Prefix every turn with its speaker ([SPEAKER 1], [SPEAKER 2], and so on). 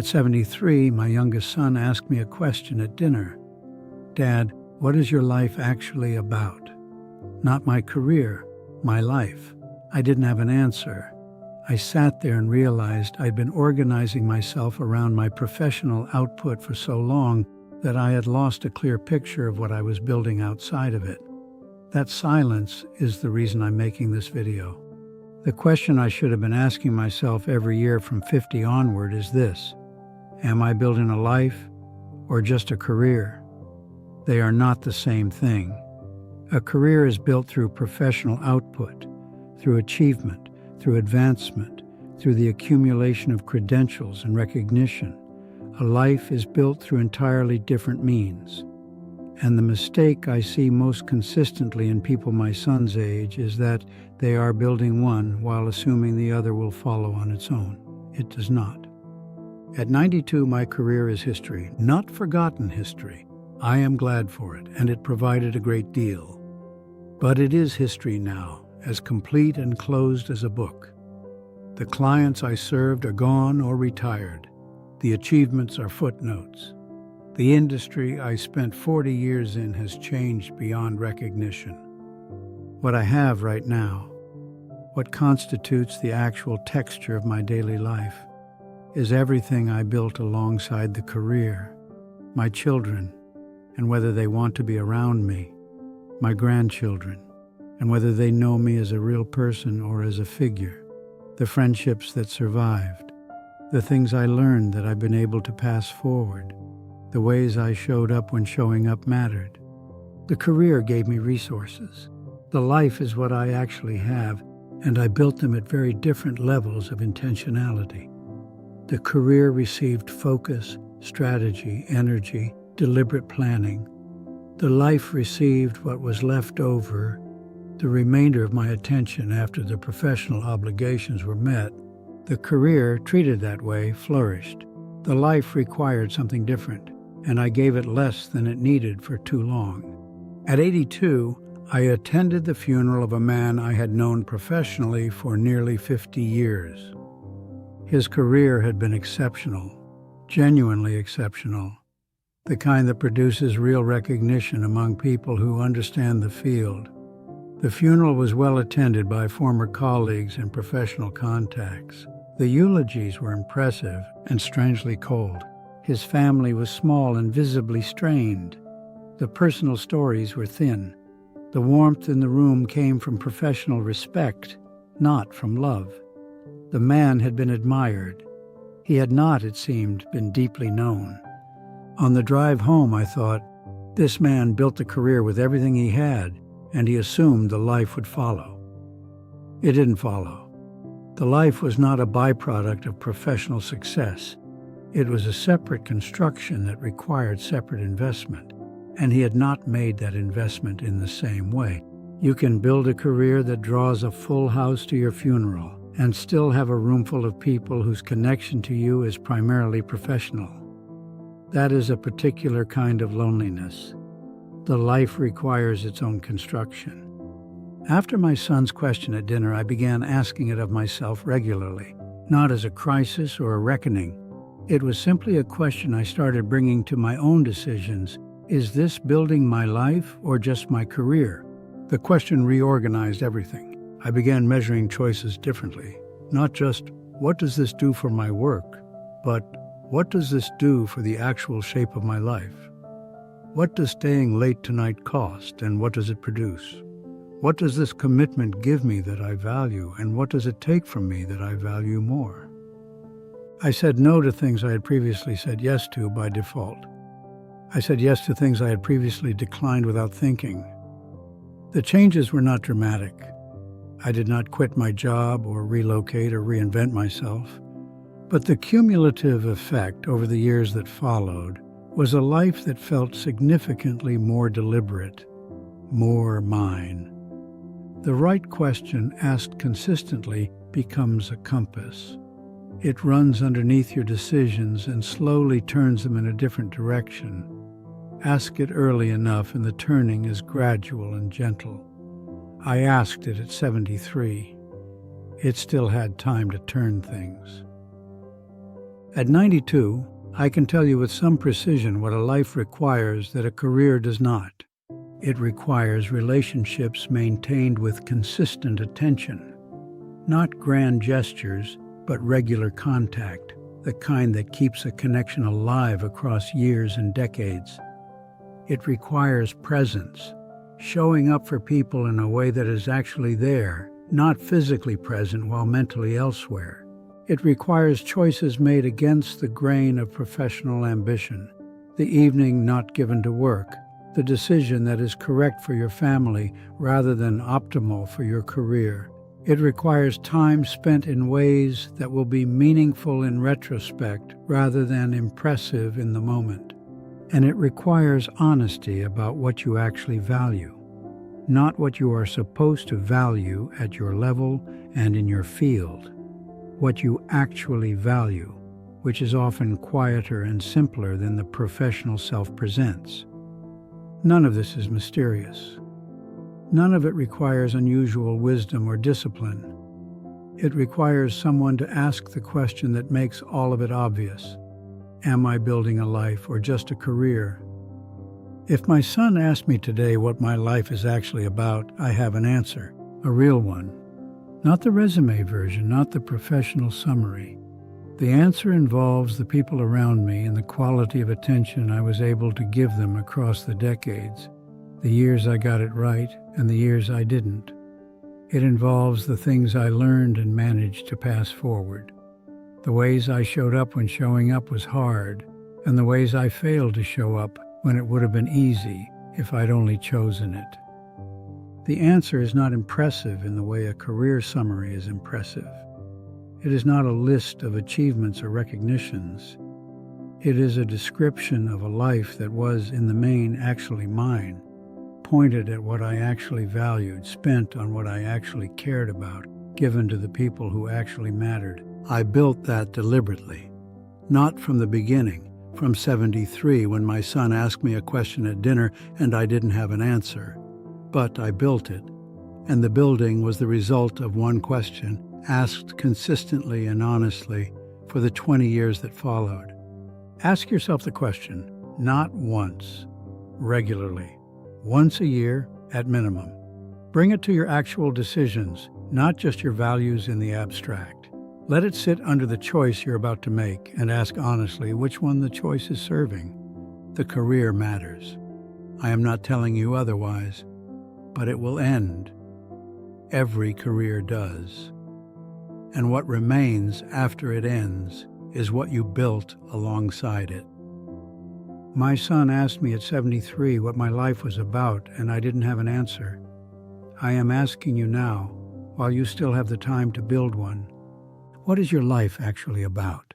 [SPEAKER 1] At 73, my youngest son asked me a question at dinner. "Dad, what is your life actually about?" Not my career, my life. I didn't have an answer. I sat there and realized I'd been organizing myself around my professional output for so long that I had lost a clear picture of what I was building outside of it. That silence is the reason I'm making this video. The question I should have been asking myself every year from 50 onward is this: am I building a life or just a career? They are not the same thing. A career is built through professional output, through achievement, through advancement, through the accumulation of credentials and recognition. A life is built through entirely different means. And the mistake I see most consistently in people my son's age is that they are building one while assuming the other will follow on its own. It does not. At 92, my career is history, not forgotten history. I am glad for it, and it provided a great deal. But it is history now, as complete and closed as a book. The clients I served are gone or retired. The achievements are footnotes. The industry I spent 40 years in has changed beyond recognition. What I have right now, what constitutes the actual texture of my daily life, is everything I built alongside the career, my children, and whether they want to be around me, my grandchildren, and whether they know me as a real person or as a figure, the friendships that survived, the things I learned that I've been able to pass forward, the ways I showed up when showing up mattered. The career gave me resources. The life is what I actually have, and I built them at very different levels of intentionality. The career received focus, strategy, energy, deliberate planning. The life received what was left over, the remainder of my attention after the professional obligations were met. The career, treated that way, flourished. The life required something different, and I gave it less than it needed for too long. At 82, I attended the funeral of a man I had known professionally for nearly 50 years. His career had been exceptional, genuinely exceptional, the kind that produces real recognition among people who understand the field. The funeral was well attended by former colleagues and professional contacts. The eulogies were impressive and strangely cold. His family was small and visibly strained. The personal stories were thin. The warmth in the room came from professional respect, not from love. The man had been admired. He had not, it seemed, been deeply known. On the drive home, I thought, this man built a career with everything he had, and he assumed the life would follow. It didn't follow. The life was not a byproduct of professional success. It was a separate construction that required separate investment, and he had not made that investment in the same way. You can build a career that draws a full house to your funeral and still have a room full of people whose connection to you is primarily professional. That is a particular kind of loneliness. The life requires its own construction. After my son's question at dinner, I began asking it of myself regularly, not as a crisis or a reckoning. It was simply a question I started bringing to my own decisions. Is this building my life or just my career? The question reorganized everything. I began measuring choices differently. Not just, what does this do for my work, but what does this do for the actual shape of my life? What does staying late tonight cost, and what does it produce? What does this commitment give me that I value, and what does it take from me that I value more? I said no to things I had previously said yes to by default. I said yes to things I had previously declined without thinking. The changes were not dramatic. I did not quit my job or relocate or reinvent myself. But the cumulative effect over the years that followed was a life that felt significantly more deliberate, more mine. The right question asked consistently becomes a compass. It runs underneath your decisions and slowly turns them in a different direction. Ask it early enough and the turning is gradual and gentle. I asked it at 73. It still had time to turn things. At 92, I can tell you with some precision what a life requires that a career does not. It requires relationships maintained with consistent attention. Not grand gestures, but regular contact, the kind that keeps a connection alive across years and decades. It requires presence, showing up for people in a way that is actually there, not physically present while mentally elsewhere. It requires choices made against the grain of professional ambition, the evening not given to work, the decision that is correct for your family rather than optimal for your career. It requires time spent in ways that will be meaningful in retrospect rather than impressive in the moment. And it requires honesty about what you actually value, not what you are supposed to value at your level and in your field. What you actually value, which is often quieter and simpler than the professional self presents. None of this is mysterious. None of it requires unusual wisdom or discipline. It requires someone to ask the question that makes all of it obvious. Am I building a life or just a career? If my son asked me today what my life is actually about, I have an answer, a real one. Not the resume version, not the professional summary. The answer involves the people around me and the quality of attention I was able to give them across the decades, the years I got it right and the years I didn't. It involves the things I learned and managed to pass forward, the ways I showed up when showing up was hard, and the ways I failed to show up when it would have been easy if I'd only chosen it. The answer is not impressive in the way a career summary is impressive. It is not a list of achievements or recognitions. It is a description of a life that was, in the main, actually mine, pointed at what I actually valued, spent on what I actually cared about, given to the people who actually mattered. I built that deliberately, not from the beginning, from 73 when my son asked me a question at dinner and I didn't have an answer. But I built it, and the building was the result of one question, asked consistently and honestly for the 20 years that followed. Ask yourself the question, not once, regularly, once a year at minimum. Bring it to your actual decisions, not just your values in the abstract. Let it sit under the choice you're about to make and ask honestly which one the choice is serving. The career matters. I am not telling you otherwise. But it will end. Every career does. And what remains after it ends is what you built alongside it. My son asked me at 73 what my life was about, and I didn't have an answer. I am asking you now, while you still have the time to build one, what is your life actually about?